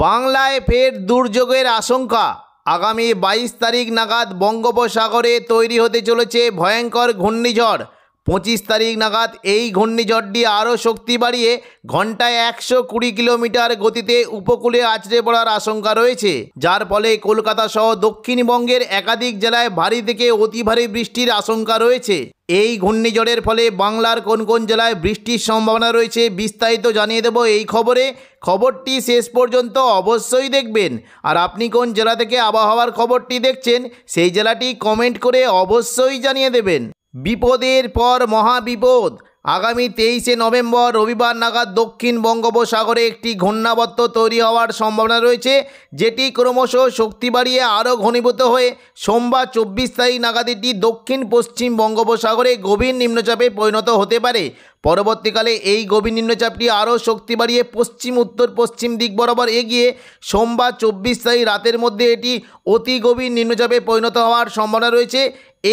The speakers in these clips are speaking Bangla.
বাংলায় ফের দুর্যোগের আশঙ্কা। আগামী 22 তারিখ নাগাদ বঙ্গোপসাগরে তৈরি হতে চলেছে ভয়ঙ্কর ঘূর্ণিঝড়। 25 তারিখ নাগাদ এই ঘূর্ণিঝড়টি আরও শক্তি বাড়িয়ে ঘন্টায় 120 কিলোমিটার গতিতে উপকূলে আছড়ে পড়ার আশঙ্কা রয়েছে, যার ফলে কলকাতা সহ দক্ষিণবঙ্গের একাধিক জেলায় ভারী থেকে অতি ভারী বৃষ্টির আশঙ্কা রয়েছে। এই ঘূর্ণিঝড়ের ফলে বাংলার কোন কোন জেলায় বৃষ্টির সম্ভাবনা রয়েছে বিস্তারিত জানিয়ে দেব এই খবরে। খবরটি শেষ পর্যন্ত অবশ্যই দেখবেন। আর আপনি কোন জেলা থেকে আবহাওয়ার খবরটি দেখছেন সেই জেলাটি কমেন্ট করে অবশ্যই জানিয়ে দেবেন। বিপদের পর মহাবিপদ। আগামী 23শে নভেম্বর রবিবার নাগাদ দক্ষিণ বঙ্গোপসাগরে একটি ঘূর্ণাবর্ত তৈরি হওয়ার সম্ভাবনা রয়েছে, যেটি ক্রমশ শক্তি বাড়িয়ে আরও ঘনীভূত হয়ে সোমবার 24 তারিখ নাগাদ এটি দক্ষিণ পশ্চিম বঙ্গোপসাগরে গভীর নিম্নচাপে পরিণত হতে পারে। পরবর্তীকালে এই গভীর নিম্নচাপটি আরও শক্তি বাড়িয়ে পশ্চিম উত্তর পশ্চিম দিক বরাবর এগিয়ে সোমবার 24 তারিখ রাতের মধ্যে এটি অতি গভীর নিম্নচাপে পরিণত হওয়ার সম্ভাবনা রয়েছে।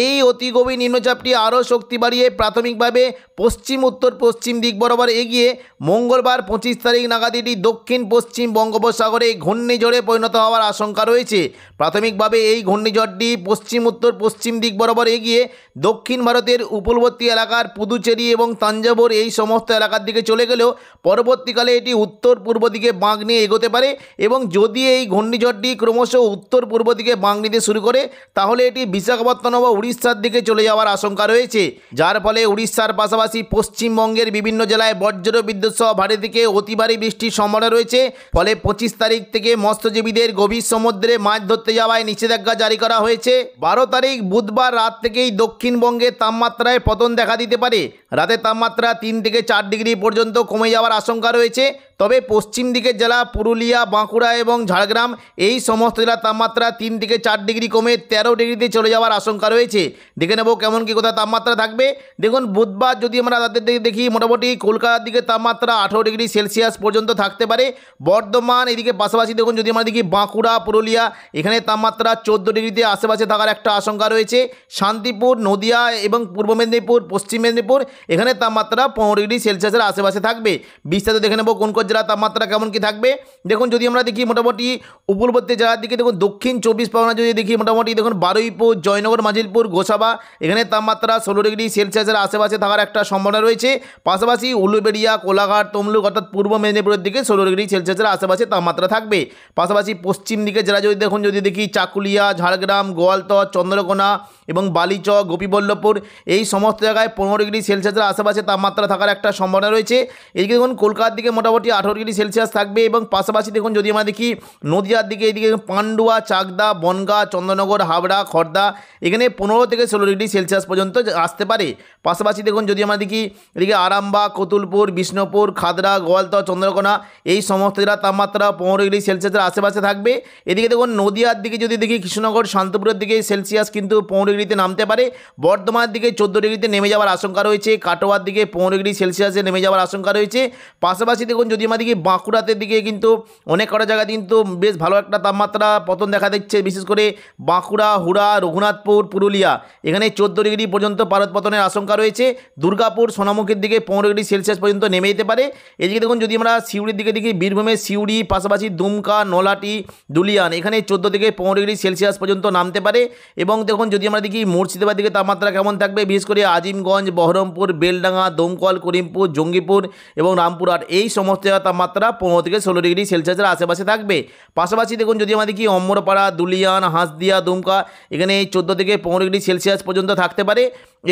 এই অতি গভীর নিম্নচাপটি আরও শক্তি বাড়িয়ে প্রাথমিকভাবে পশ্চিম উত্তর পশ্চিম দিক বরাবর এগিয়ে মঙ্গলবার 25 তারিখ নাগাদ এটি দক্ষিণ পশ্চিম বঙ্গোপসাগরে ঘূর্ণিঝড়ে পরিণত হওয়ার আশঙ্কা রয়েছে। প্রাথমিকভাবে এই ঘূর্ণিঝড়টি পশ্চিম উত্তর পশ্চিম দিক বরাবর এগিয়ে দক্ষিণ ভারতের উপকূলবর্তী এলাকার পুদুচেরি এবং তাঞ্জাভুর এই সমস্ত এলাকার দিকে চলে গেলেও পরবর্তীকালে এটি উত্তর পূর্ব দিকে বাঁক নিয়ে এগোতে পারে, এবং যদি এই ঘূর্ণিঝড়টি ক্রমশ উত্তর পূর্ব দিকে বাঁক নিতে শুরু করে তাহলে এটি বিশাখাপত্তনম বা উড়িষ্যার দিকে চলে যাওয়ার আশঙ্কা রয়েছে, যার ফলে উড়িষ্যার পাশাপাশি পশ্চিমবঙ্গের বিভিন্ন জেলায় বজ্র বিদ্যুৎ সহ ভারী থেকে অতি ভারী বৃষ্টির সম্ভাবনা রয়েছে। ফলে 25 তারিখ থেকে মৎস্যজীবীদের গভীর সমুদ্রে মাছ ধরতে যাওয়ায় নিষেধাজ্ঞা জারি করা হয়েছে। 12 তারিখ বুধবার রাত থেকেই দক্ষিণবঙ্গের তাপমাত্রায় পতন দেখা দিতে পারে। রাতের তাপমাত্রা 3 থেকে 4 ডিগ্রি পর্যন্ত কমে যাওয়ার আশঙ্কা রয়েছে। তবে পশ্চিম দিকের জেলা পুরুলিয়া, বাঁকুড়া এবং ঝাড়গ্রাম এই সমস্ত জেলার তাপমাত্রা 3 থেকে 4 ডিগ্রি কমে 13 ডিগ্রিতে চলে যাওয়ার আশঙ্কা রয়েছে। দেখে নেব কেমন কী কোথায় তাপমাত্রা থাকবে। দেখুন, বুধবার যদি আমরা রাতের দিকে দেখি মোটামুটি কলকাতার দিকে তাপমাত্রা 18 ডিগ্রি সেলসিয়াস পর্যন্ত থাকতে পারে। বর্ধমান এদিকে পাশাপাশি দেখুন, যদি আমরা দেখি বাঁকুড়া, পুরুলিয়া এখানে তাপমাত্রা 14 ডিগ্রিতে আশেপাশে থাকার একটা আশঙ্কা রয়েছে। শান্তিপুর, নদিয়া এবং পূর্ব মেদিনীপুর, পশ্চিম মেদিনীপুর এখানে তাপমাত্রা 15 ডিগ্রি সেলসিয়াসের আশেপাশে থাকবে। বিস্তারিত দেখে নেব কোন কোন জেলার তাপমাত্রা কেমন কি থাকবে। দেখুন, যদি আমরা দেখি মোটামুটি উপকূলবর্তী জেলার দিকে দেখুন, দক্ষিণ 24 পরগনা যদি দেখি মোটামুটি দেখুন বারুইপুর, জয়নগর, মাজিলপুর, গোসাবা এখানে তাপমাত্রা 16 ডিগ্রি সেলসিয়াসের আশেপাশে থাকার একটা সম্ভাবনা রয়েছে। পাশাপাশি উলুবেড়িয়া, কোলাঘাট, তমলুক অর্থাৎ পূর্ব মেদিনীপুরের দিকে 16 ডিগ্রি সেলসিয়াসের আশেপাশে তাপমাত্রা থাকবে। পাশাপাশি পশ্চিম দিকে জেলা যদি দেখুন, যদি দেখি চাকুলিয়া, ঝাড়গ্রাম, গোয়ালতর, চন্দ্রকোনা এবং বালিচক, গোপীবল্লভপুর এই সমস্ত জায়গায় 15 ডিগ্রি সেলসিয়াসের আশেপাশে তাপমাত্রা থাকার একটা সম্ভাবনা রয়েছে। এদিকে দেখুন কলকাতার দিকে মোটামুটি 18 ডিগ্রি সেলসিয়াস থাকবে, এবং পাশাপাশি দেখুন যদি আমরা দেখি নদিয়ার দিকে এদিকে পান্ডুয়া, চাকদা, বনগাঁ, চন্দননগর, হাবড়া, খড়দা এখানে 15 থেকে 16 ডিগ্রি সেলসিয়াস পর্যন্ত আসতে পারে। পাশাপাশি দেখুন যদি আমরা দেখি এদিকে আরামবাগ, কতুলপুর, বিষ্ণুপুর, খাদড়া, গোয়ালতর, চন্দ্রকোনা এই সমস্ত জেলার তাপমাত্রা 15 ডিগ্রি সেলসিয়াসের আশেপাশে থাকবে। এদিকে দেখুন নদিয়ার দিকে যদি দেখি কৃষ্ণনগর, শান্তপুরের দিকে সেলসিয়াস কিন্তু 15 ডিগ্রিতে নামতে পারে। বর্ধমানের দিকে 14 ডিগ্রিতে নেমে যাওয়ার আশঙ্কা রয়েছে। কাটোয়ার দিকে 15 ডিগ্রি সেলসিয়াসে নেমে যাওয়ার আশঙ্কা রয়েছে। পাশাপাশি দেখুন যদি আমরা দেখি বাঁকুড়াতে দিকে কিন্তু অনেক কটা জায়গায় কিন্তু বেশ ভালো একটা তাপমাত্রা পতন দেখা দিচ্ছে, বিশেষ করে বাঁকুড়া, হুড়া, রঘুনাথপুর, পুরুলিয়া এখানে 14 ডিগ্রি পর্যন্ত পারদ পতনের আশঙ্কা রয়েছে। দুর্গাপুর, সোনামুখীর দিকে 15 ডিগ্রি সেলসিয়াস পর্যন্ত নেমে যেতে পারে। এদিকে দেখুন যদি আমরা সিউড়ির দিকে দেখি, বীরভূমের সিউড়ি, পাশাপাশি দুমকা, নলাটি, দুলিয়ান এখানে 14 থেকে 15 ডিগ্রি সেলসিয়াস পর্যন্ত নামতে পারে। এবং দেখুন যদি আমরা দেখি মুর্শিদাবাদ দিকে তাপমাত্রা কেমন থাকবে, বিশেষ করে আজিমগঞ্জ, বহরমপুর, বেলডাঙ্গা, দমকল, করিমপুর, জঙ্গিপুর এবং রামপুরহাট এই সমস্ত জায়গার তাপমাত্রা 15 থেকে 16 ডিগ্রি সেলসিয়াসের আশেপাশে থাকবে। পাশাপাশি দেখুন যদি আমরা দেখি অম্বরপাড়া, দুলিয়ান, হাঁসদিয়া, দুমকা এখানে 14 থেকে 15 ডিগ্রি সেলসিয়াস পর্যন্ত থাকতে পারে।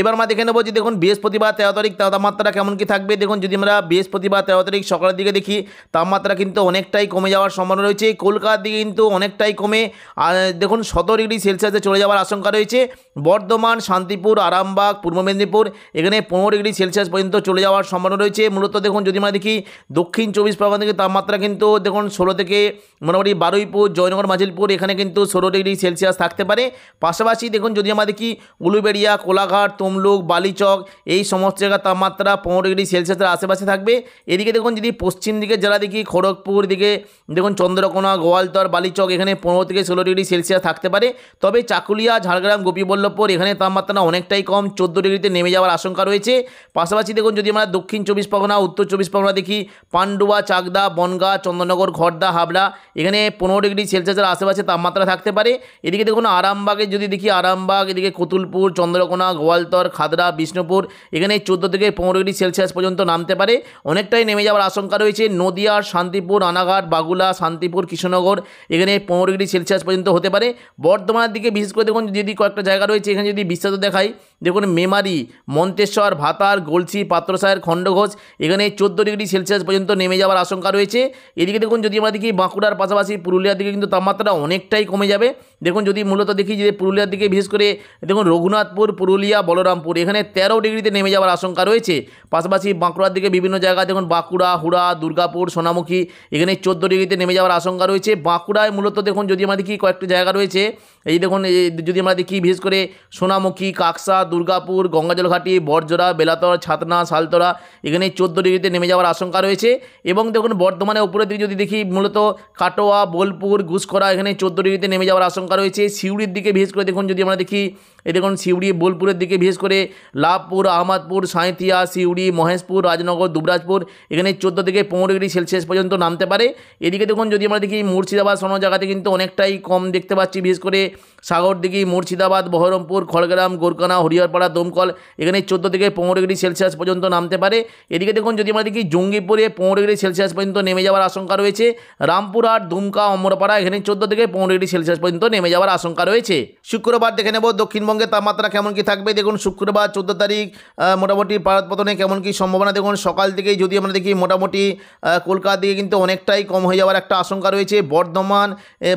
এবার আমরা দেখে নেব যে দেখুন বৃহস্পতিবার 13 তারিখ তাপমাত্রা কেমন কি থাকবে। দেখুন যদি আমরা বৃহস্পতিবার 13 তারিখ সকালের দিকে দেখি তাপমাত্রা কিন্তু অনেকটাই কমে যাওয়ার সম্ভাবনা রয়েছে। কলকাতার দিকে কিন্তু অনেকটাই কমে দেখুন 17 ডিগ্রি সেলসিয়াসে চলে যাওয়ার আশঙ্কা রয়েছে। বর্ধমান, শান্তিপুর, আরামবাগ, পূর্ব মেদিনীপুর এখানে 15 ডিগ্রি সেলসিয়াস পর্যন্ত চলে যাওয়ার সম্ভাবনা রয়েছে। মূলত দেখুন যদি আমরা দেখি দক্ষিণ 24 পরগনা থেকে তাপমাত্রা কিন্তু দেখুন 16 থেকে মোটামুটি বারুইপুর, জয়নগর, মাজিলপুর এখানে কিন্তু 16 ডিগ্রি সেলসিয়াস থাকতে পারে। পাশাপাশি দেখুন যদি আমরা দেখি উলুবেড়িয়া, কোলাঘাট, তমলুক, বালিচক এই সমস্ত জায়গার তাপমাত্রা 15 ডিগ্রি সেলসিয়াসের আশেপাশে থাকবে। এদিকে দেখুন যদি পশ্চিম দিকে যারা দেখি খড়গপুর দিকে দেখুন চন্দ্রকোনা, গোয়ালতর, বালিচক এখানে 15 থেকে 16 ডিগ্রি সেলসিয়াস থাকতে পারে। তবে চাকুলিয়া, ঝাড়গ্রাম, গোপীবল্লভপুর এখানে তাপমাত্রা অনেকটাই কম, 14 ডিগ্রিতে নেমে যাওয়ার আশঙ্কা রয়েছে। পাশাপাশি দেখুন যদি আমরা দক্ষিণ 24 পরগনা, উত্তর 24 পরগনা দেখি পান্ডুয়া, চাকদা, বনগাঁ, চন্দননগর, খড়দা, হাবড়া এখানে 15 ডিগ্রি সেলসিয়াসের আশেপাশে তাপমাত্রা থাকতে পারে। এদিকে দেখুন আরামবাগে যদি দেখি আরামবাগ, এদিকে কতুলপুর, চন্দ্রকোনা, গোয়ালতর, খাদড়া, বিষ্ণুপুর এখানে 14 থেকে 15 ডিগ্রি সেলসিয়াস পর্যন্ত নামতে পারে, অনেকটাই নেমে যাওয়ার আশঙ্কা রয়েছে। নদিয়া, শান্তিপুর, রানাঘাট, বাগুলা, শান্তিপুর, কৃষ্ণনগর এখানে 15 ডিগ্রি সেলসিয়াস পর্যন্ত হতে পারে। বর্ধমানের দিকে বিশেষ করে দেখুন যদি কয়েকটা জায়গা রয়েছে এখানে যদি বিস্তারিত দেখাই দেখুন মেমারি, মন্তেশ্বর, ভাতার, গলসি, পাত্রসায়ের, খণ্ডঘোষ এখানে 14 ডিগ্রি সেলসিয়াস পর্যন্ত নেমে যাওয়ার আশঙ্কা রয়েছে। এদিকে দেখুন যদি আমরা দেখি বাঁকুড়ার পাশাপাশি পুরুলিয়ার দিকে কিন্তু তাপমাত্রা অনেকটাই কমে যাবে। দেখুন যদি মূলত দেখি যে পুরুলিয়ার দিকে বিশেষ করে দেখুন রঘুনাথপুর, পুরুলিয়া, বলরামপুর এখানে 13 ডিগ্রিতে নেমে যাওয়ার আশঙ্কা রয়েছে। পাশাপাশি বাঁকুড়ার দিকে বিভিন্ন জায়গায় দেখুন বাঁকুড়া, হুড়া, দুর্গাপুর, সোনামুখী এখানে 14 ডিগ্রিতে নেমে যাওয়ার আশঙ্কা রয়েছে। বাঁকুড়ায় মূলত দেখুন যদি আমরা দেখি কয়েকটি জায়গা রয়েছে এই দেখুন যদি আমরা দেখি বিশেষ করে সোনামুখী, কাকসা, দুর্গাপুর, গঙ্গাজলঘাটি, বড়জোড়া, বেলাতর, ছাতনা, সালতরা এখানে 14 ডিগ্রিতে নেমে যাওয়ার আশঙ্কা রয়েছে। এবং দেখুন বর্ধমানের উপরের দিকে যদি দেখি মূলত কাটোয়া, বোলপুর, ঘুষকরা এখানে 14 ডিগ্রিতে নেমে যাওয়ার আশঙ্কা রয়েছে। সিউড়ির দিকে বিশেষ করে দেখুন যদি আমরা দেখি এই দেখুন সিউড়ি, বোলপুরের দিকে বিশেষ করে লাভপুর, আহমদপুর, সাঁইথিয়া, সিউড়ি, মহেশপুর, রাজনগর, দুবরাজপুর এখানে 14 থেকে 15 ডিগ্রি সেলসিয়াস পর্যন্ত নামতে পারে। এদিকে দেখুন যদি আমরা দেখি মুর্শিদাবাদ কোনো জায়গাতে কিন্তু অনেকটাই কম দেখতে পাচ্ছি, বিশেষ করে সাগরদিঘি, মুর্শিদাবাদ, বহরমপুর, খড়গ্রাম, গোরকানা, হরিহরপাড়া, দমকল এখানে 14 থেকে 15 ডিগ্রি সেলসিয়াস পর্যন্ত নামতে পারে। এদিকে দেখুন যদি আমরা দেখি জঙ্গিপুরে 15 ডিগ্রি সেলসিয়াস পর্যন্ত নেমে যাওয়ার আশঙ্কা রয়েছে। রামপুরহাট, দুমকা, অমরপাড়া এখানে 14 থেকে 15 ডিগ্রি সেলসিয়াস পর্যন্ত নেমে যাওয়ার আশঙ্কা রয়েছে। শুক্রবার দেখে নেব দক্ষিণবঙ্গের তাপমাত্রা কেমন কি থাকবে। দেখুন শুক্রবার 14 তারিখ মোটামুটি পারদপতনে কেমন কি সম্ভাবনা। দেখুন সকাল থেকেই যদি আমরা দেখি মোটামুটি কলকাতা দিকে কিন্তু অনেকটাই কম হয়ে যাওয়ার একটা আশঙ্কা রয়েছে।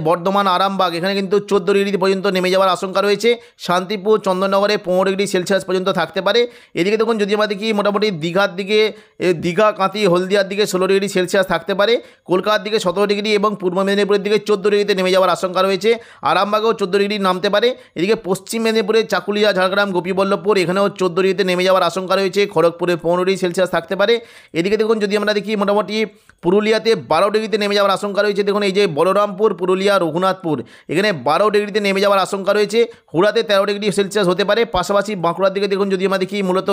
বর্ধমান, আরামবাগ এখানে কিন্তু 14 ডিগ্রি পর্যন্ত নেমে যাওয়ার আশঙ্কা রয়েছে। শান্তিপুর, চন্দননগরে 15 ডিগ্রি সেলসিয়াস পর্যন্ত থাকতে পারে। এদিকে দেখুন যদি আমরা দেখি মোটামুটি দীঘার দিকে দীঘা, কাঁথি, হলদিয়ার দিকে 16 ডিগ্রি সেলসিয়াস থাকতে পারে। কলকাতার দিকে 17 ডিগ্রি এবং পূর্ব মেদিনীপুরের দিকে 14 ডিগ্রিতে নেমে যাওয়ার আশঙ্কা রয়েছে। আরামবাগেও 14 ডিগ্রি নামতে পারে। এদিকে পশ্চিম মেদিনীপুরের চাকুলিয়া, ঝাড়গ্রাম, গোপীবল্লভপুর এখানেও 14 ডিগ্রিতে নেমে যাওয়ার আশঙ্কা রয়েছে। খড়গপুরে 15 ডিগ্রি সেলসিয়াস থাকতে পারে। এদিকে দেখুন যদি আমরা দেখি মোটামুটি পুরুলিয়াতে 12 ডিগ্রিতে নেমে যাওয়ার আশঙ্কা রয়েছে। দেখুন এই যে বলরামপুর, পুরুলিয়া, রঘুনাথপুর এখানে 12 ডিগ্রিতে নেমে যাওয়ার আশঙ্কা রয়েছে। হুড়াতে 13 ডিগ্রি সেলসিয়াস হতে পারে। পাশাপাশি বাঁকুড়ার দিকে দেখুন যদি আমরা দেখি মূলত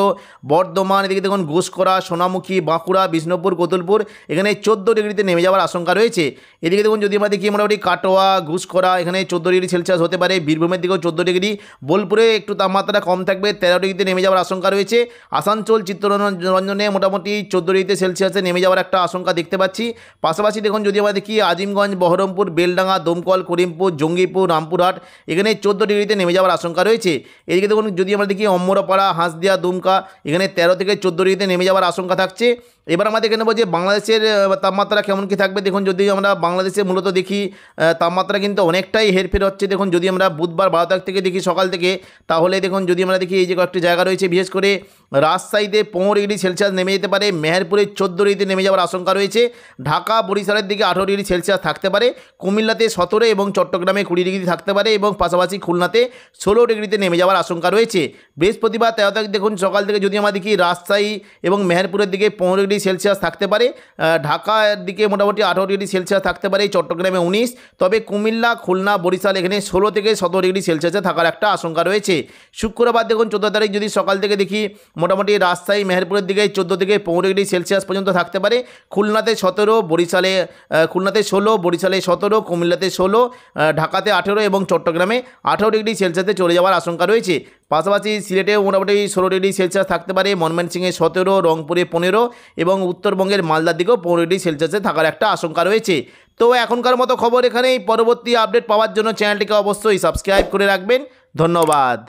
বর্ধমান, এদিকে দেখুন ঘুষকরা, সোনামুখী, বাঁকুড়া, বিষ্ণুপুর, কতুলপুর এখানে 14 ডিগ্রিতে নেমে যাওয়ার আশঙ্কা রয়েছে। এদিকে দেখুন যদি আমরা দেখি মোটামুটি কাটোয়া, ঘুষকরা এখানে 14 ডিগ্রি সেলসিয়াস হতে পারে। বীরভূমের দিকেও 14 ডিগ্রি। বোলপুরে একটু তাপমাত্রা কম থাকবে, 13 ডিগ্রিতে নেমে যাওয়ার আশঙ্কা রয়েছে। আসানসোল, চিত্তরঞ্জনে মোটামুটি 14 ডিগ্রিতে সেলসিয়াসে নেমে যাওয়ার একটা আশঙ্কা দেখতে পাচ্ছি। পাশাপাশি দেখুন যদি আমরা দেখি আজিমগঞ্জ, বহরমপুর, বেলডাঙ্গা, দমকল, করিমপুর, জঙ্গিপুর, রামপুরহাট এখানে 14 ডিগ্রিতে নেমে যাওয়ার আশঙ্কা রয়েছে। এদিকে দেখুন যদি আমরা দেখি অম্বরপাড়া, হাঁসদিয়া, দুমকা এখানে 13 থেকে 14 ডিগ্রিতে নেমে যাওয়ার আশঙ্কা থাকছে। এবার আমরা দেখে নেব যে বাংলাদেশের তাপমাত্রা কেমন কি থাকবে। দেখুন যদি আমরা বাংলাদেশে মূলত দেখি তাপমাত্রা কিন্তু অনেকটাই হেরফের হচ্ছে। দেখুন যদি আমরা বুধবার 12 তারিখ থেকে দেখি সকাল থেকে, তাহলে দেখুন যদি আমরা দেখি এই যে কয়েকটি জায়গা রয়েছে বিশেষ করে রাজশাহীতে 15 ডিগ্রি সেলসিয়াস নেমে যেতে পারে। মেহেরপুরে 14 ডিগ্রিতে নেমে যাওয়ার আশঙ্কা রয়েছে। ঢাকা, বরিশালের দিকে 18 ডিগ্রি সেলসিয়াস থাকতে পারে। কুমিল্লাতে 17 এবং চট্টগ্রামে 20 ডিগ্রি থাকতে পারে এবং পাশাপাশি খুলনাতে 16 ডিগ্রিতে নেমে যাওয়ার আশঙ্কা রয়েছে। বৃহস্পতিবার 13 তারিখ দেখুন সকাল থেকে যদি আমরা দেখি রাজশাহী এবং মেহেরপুরের দিকে 15 ডিগ্রি সেলসিয়াস থাকতে পারে। ঢাকার দিকে মোটামুটি 18 ডিগ্রি সেলসিয়াস থাকতে পারে, চট্টগ্রামে 19। তবে কুমিল্লা, খুলনা, বরিশাল এখানে 16 থেকে 17 ডিগ্রি সেলসিয়াসে থাকার একটা আশঙ্কা রয়েছে। শুক্রবার দেখুন 14 তারিখ যদি সকাল থেকে দেখি মোটামুটি রাজশাহী, মেহেরপুরের দিকে 14 থেকে 15 ডিগ্রি সেলসিয়াস পর্যন্ত থাকতে পারে। খুলনাতে 17, খুলনাতে 16, বরিশালে 17, কুমিল্লাতে 16, ঢাকাতে 18 এবং চট্টগ্রামে 18 ডিগ্রি সেলসিয়াসে চলে যাওয়ার আশঙ্কা রয়েছে। পাশাপাশি সিলেটেও মোটামুটি 16 ডিগ্রি সেলসিয়াস থাকতে পারে। ময়মনসিংহে 17, রংপুরে 15 এবং উত্তরবঙ্গের মালদার দিকেও 15 ডিগ্রি সেলসিয়াসে থাকার একটা আশঙ্কা রয়েছে। তো এখনকার মতো খবর এখানেই। পরবর্তী আপডেট পাওয়ার জন্য চ্যানেলটিকে অবশ্যই সাবস্ক্রাইব করে রাখবেন। ধন্যবাদ।